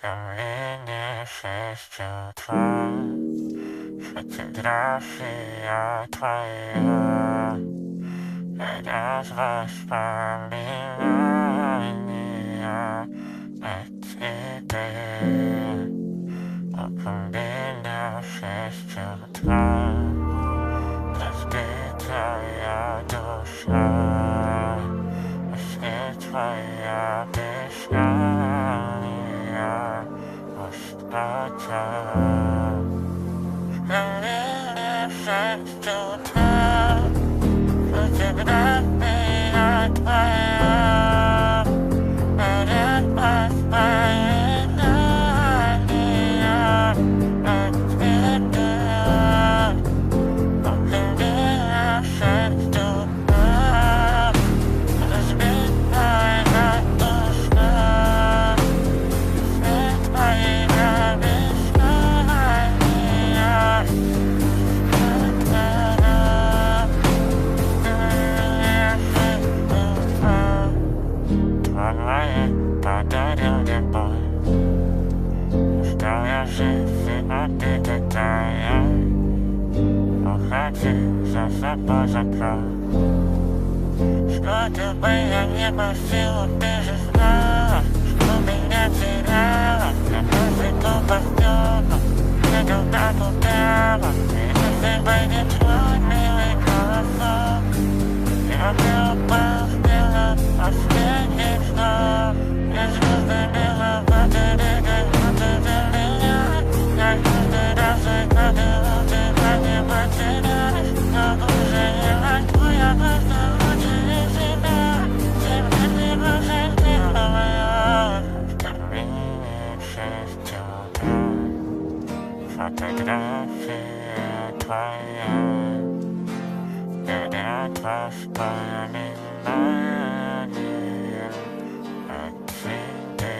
камине 6 утра. Фотография твоя, без воспоминания о тебе. Около меня 6 утра, разбитая душа, если твоя печальная пустота. Камине 6 утра, фотография твоя, без воспоминания о тебе. Около меня 6 утра, разбитая душа, если твоя печальная твоя подарил любовь, что я жизнь, а ты такая. Уходи, за собой закрой. Что бы я не просил, ты же знала, что меня теряла. Я просто постёла, я туда, и если бы не твой милый голосок, я бы упал в дело последних снов. Я звезды миловаты, ты для меня. Я каждый раз загадывал, тебя не потеряешь. Но уже не могу, я просто лучше себя. Теперь ты больше не моя. В камине 6 утра, фотография твоя, горят воспоминания о тебе.